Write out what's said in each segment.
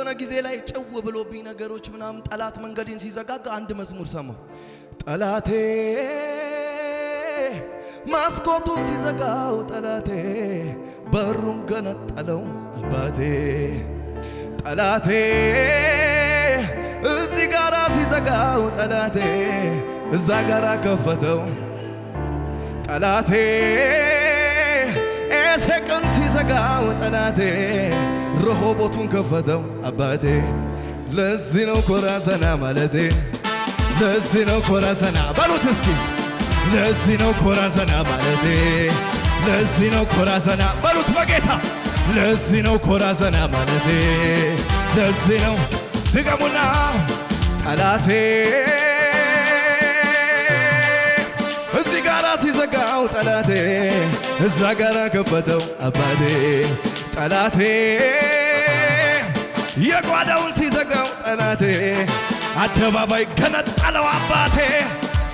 የሆነ ጊዜ ላይ ጭው ብሎብኝ ነገሮች ምናምን ጠላት መንገዴን ሲዘጋጋ አንድ መዝሙር ሰማሁ። ጠላቴ መስኮቱን ሲዘጋው ጠላቴ በሩን ገነጠለው አባቴ ጠላቴ እዚህ ጋራ ሲዘጋው ጠላቴ እዛ ጋራ ከፈተው ጠላቴ ኤሴቅን ሲዘጋው ጠላቴ ረሆቦቱን ከፈተው አባቴ ለዚህ ነው ኮራ ዘና ማለቴ ለዚህ ነው ኮራ ዘና በሉት እስኪ ለዚህ ነው ኮራ ዘና ማለቴ ለዚህ ነው ኮራ ዘና በሉት በጌታ ለዚህ ነው ኮራ ዘና ማለቴ ለዚህ ነው ድገሙና ጠላቴ እዚህ ጋራ ሲዘጋው ጠላቴ እዛ ጋራ ከፈተው አባቴ ጠላቴ የጓዳውን ሲዘጋው ጠላቴ አደባባይ ገነጠለው አባቴ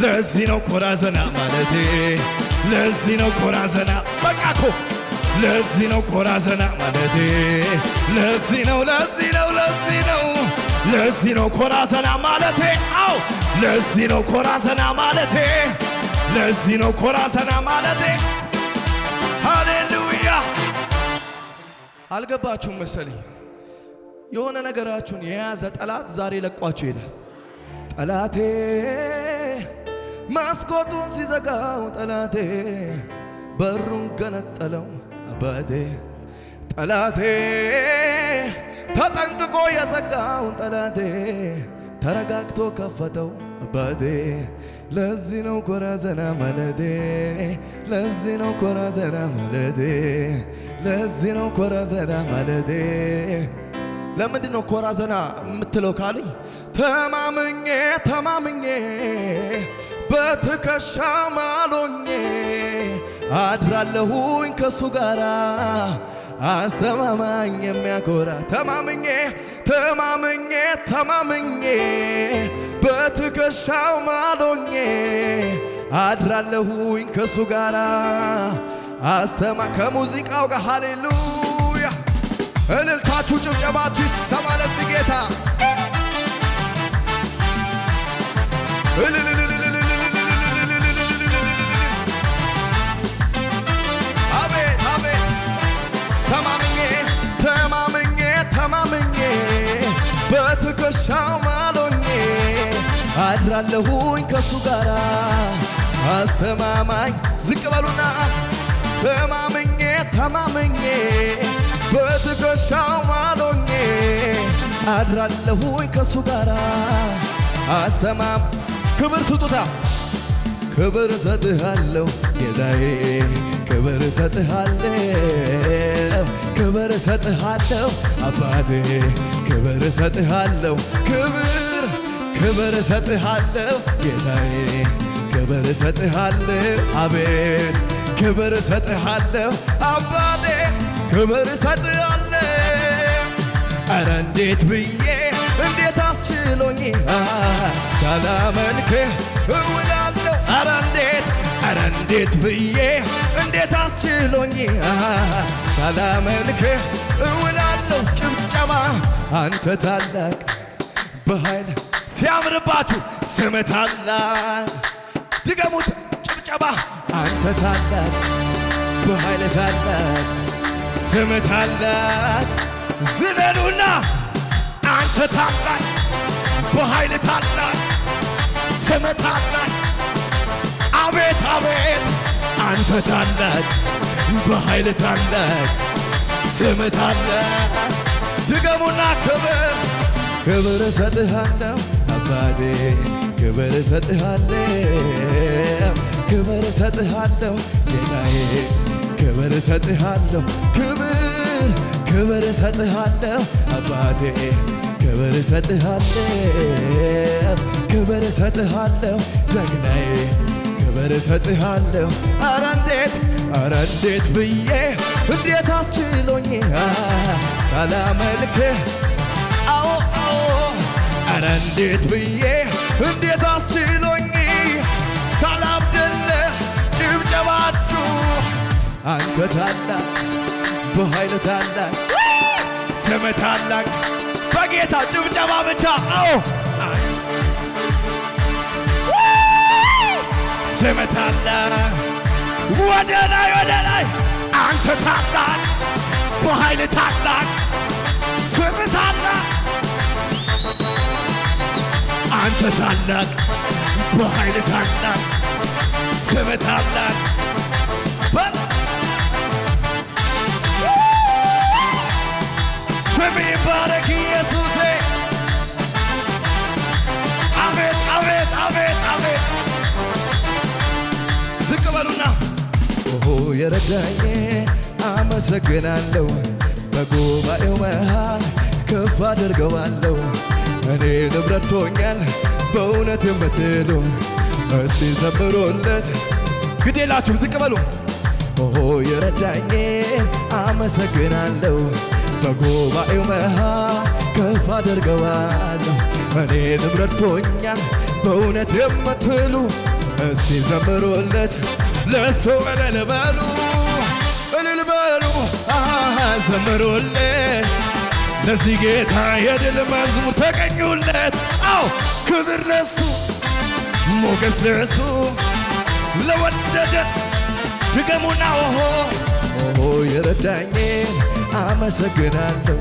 ለዚህ ነው ኮራ ዘና ማለቴ ለዚህ ነው ኮራ ዘና በቃኮ ለዚህ ነው ኮራ ዘና ማለቴ ለዚህ ነው ለዚህ ነው ኮራ ዘና ማለቴ አው ለዚህ ነው ኮራ ዘና ማለቴ ለዚህ ነው ኮራ ዘና ማለቴ ሃሌሉያ። አልገባችሁም መሰለኝ የሆነ ነገራችሁን የያዘ ጠላት ዛሬ ለቋችሁ ይላል። ጠላቴ መስኮቱን ሲዘጋው ጠላቴ በሩን ገነጠለው አባቴ ጠላቴ ተጠንቅቆ የዘጋው ጠላቴ ተረጋግቶ ከፈተው አባቴ ለዚህ ነው ኮራ ዘና ማለቴ ለዚህ ነው ኮራ ዘና ማለቴ ለዚህ ነው ኮራ ዘና ማለቴ። ለምንድን ነው ኮራ ዘና የምትለው ካሉኝ ተማምኜ በትከሻ ማሎኜ አድራለሁኝ ከሱ ጋራ አስተማማኝ የሚያኮራ ተማምኜ በትከሻው ማሎኜ አድራለሁኝ ከሱ ጋራ ከሙዚቃው ጋር ሃሌሉያ እልልታችሁ ጭብጨባችሁ ይሰማ ለዚህ ጌታ አቤት አቤት ተማምኜ በትከሻው ማሎኜ አድራለሁኝ ከሱ ጋራ አስተማማኝ ዝቅ በሉና ተማምኜ በትከሻው ማሎኜ አድራለሁኝ ከሱ ጋራ ክብር ስጡታ ክብር ሰጥሃለሁ ጌታዬ ክብር ሰጥሃለሁ አባቴ ክብር ሰጥሃለሁ ክብር ሰጥሃለሁ ጌታዬ ክብር ሰጥሃለሁ አቤት ክብር ሰጥሃለሁ አባቴ ክብር ሰጥሃለሁ ኧረ እንዴት ብዬ እንዴት አስችሎኝ ሳላመልክህ እውላለሁ ኧረ እንዴት ብዬ እንዴት አስችሎኝ ሳላመልክህ እውላለሁ ጭብጨባ አንተ ታላቅ በኃይል ሲያምርባችሁ ስምህ ታላቅ ድገሙት ጭብጨባ አንተ ታላቅ በኃይል ታላቅ ስምህ ታላቅ ዝለሉና አንተ ታላቅ በኃይል ታላቅ ስምህ ታላቅ አቤት አቤት አንተ ታላቅ በኃይል ታላቅ ስምህ ታላቅ ድገሙና ክብር እሰጥሃለሁ አባቴ ክብር እሰጥሃለሁ ጌታዬ ክብር እሰጥሃለሁ ክብር እሰጥሃለሁ አባቴ ክብር እሰጥሃለሁ ጀግናዬ ክብር እሰጥሃለሁ ኧረ እንዴት ብዬ እንዴት አስችሎኝ ሳላመልክህ አዎ ኧረ እንዴት ብዬ እንዴት አስችሎኝ ሳላብድልህ ጭብጨባችሁ አንተ ታላቅ በኃይል ታላቅ ስምህ ታላቅ ለጌታ ጭብጨባ ብቻ። አዎ ስምህ ታላቅ ወደ ላይ ወደ ላይ አንተ ታላቅ በኃይል ታላቅ ስምህ ታላቅ አንተ ታላቅ በኃይል ታላቅ ስምህ ታላቅ ስምህ ይባረክ ኢየሱሴ አሜን አሜን አሜን አሜን ዝቅ በሉና የረዳኝ አመሰግናለሁ በጉባኤው መሃል ከፍ አድርገዋለሁ እኔ ንብረቶኛል በእውነት የምትሉ እስቲ ዘምሩለት ግዴላችሁም ዝቅ በሉ የረዳኝ አመሰግናለሁ በጉባኤው መሃል ከፍ አድርገዋለሁ እኔ ንብረቶኛል በእውነት የምትሉ እስቲ ዘምሩለት ለሱ እልል በሉ ዘምሩለት ለዚህ ጌታ የድል መዝሙር ተቀኙለት አው ክብር ለሱ ሞገስ ለሱ ለወደደን ድገሙና ኦሆ የረዳኝ አመሰግናለሁ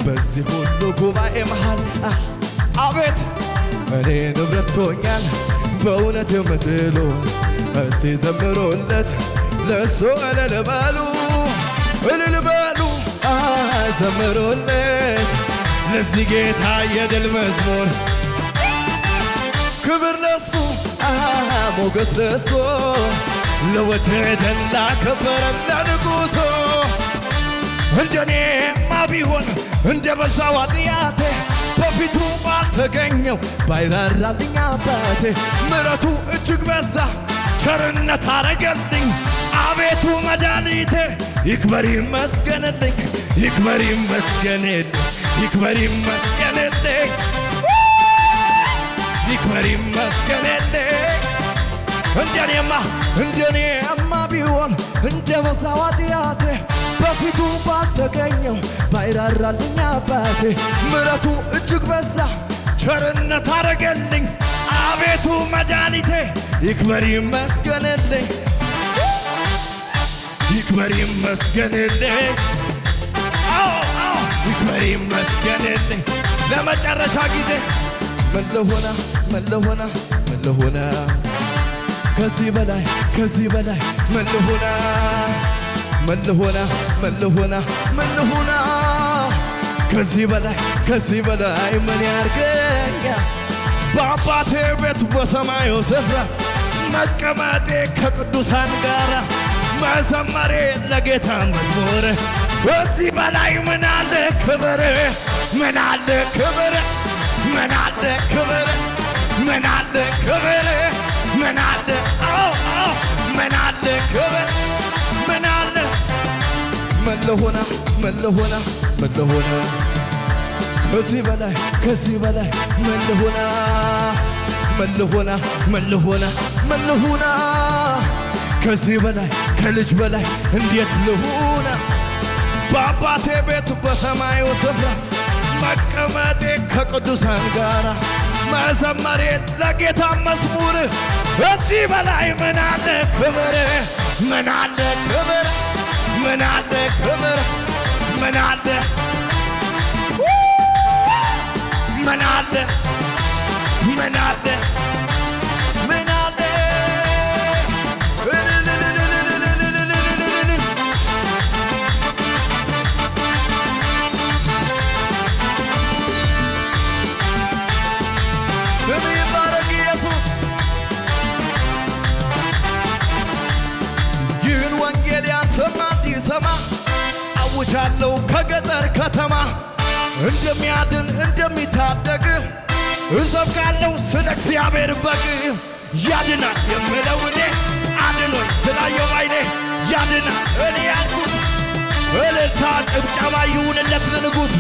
በዚህ ሁሉ ጉባኤ መሃል አቤት እኔ ንብረቶኛል በእውነት የምትሉ እስቲ ዘምሩለት ለሱ እልል በሉ ዘምሩለት ለዚህ ጌታ የድል መዝሙር ክብር ለሱ ሞገስ ለሱ ለወደደን ላከበረን ለንጉሡ እንደኔማ ቢሆን እንደ በዛው ኃጢአቴ በፊቱ ባልተገኘው ባይራራልኝ አባቴ ምሕረቱ እጅግ በዛ ቸርነት አረገልኝ አቤቱ መድኃኒቴ ይክበር ይመስገንልኝ ይክበር ይመስገንልኝ ይክበር ይመስገንልኝ ይክበር ይመስገንልኝ እንደኔማ ቢሆን እንደ በዛው ኃጢአቴ በፊቱ ባልተገኘው ባይራራልኝ አባቴ ምሕረቱ እጅግ በዛ ቸርነት አረገልኝ አቤቱ መድኃኒቴ ይክበር ይመስገንልኝ ይክበር ይመስገንልኝ ይክበር ይመስገንልኝ ለመጨረሻ ጊዜ ምን ልሆና ከዚህ በላይ ምን ልሆና ከዚህ በላይ ምን ያርገኛ በአባቴ ቤት በሰማዩ ስፍራ መቀመጤ ከቅዱሳን ጋር መዘመሬ ለጌታ መዝሙር ከዚህ በላይ ምን አለ ክብር ምን አለ ክብር ምን አለ ክብር ምን አለ ክብር ምን አለ ምን አለ ክብር ምን አለ ምን ልሆና ከዚህ በላይ ምን ልሆና ከዚህ በላይ ከልጅ በላይ እንዴት ልሆና በአባቴ ቤት በሰማዩ ስፍራ መቀመጤ ከቅዱሳን ጋር መዘመሬ ለጌታ መዝሙር ከዚህ በላይ ምን አለ ክብር ምን አለ ክብር ምን አለ ክብር ምን አለ ምን አለ ምን አለ ምን አለ ስምህ ይባረክ ኢየሱስ ይህን ወንጌል ያልሰማ እንዲሰማ አውጃለሁ ከገጠር ከተማ እንደሚያድን እንደሚታደግ እሰብካለሁ ስለ እግዚአብሔር በግ ያድናል የምለው እኔ አድኖኝ ስላየው ባይኔ ያድናል እኔ ያልኩት እልልታ ጭብጨባ ይሁንለት ለንጉሡ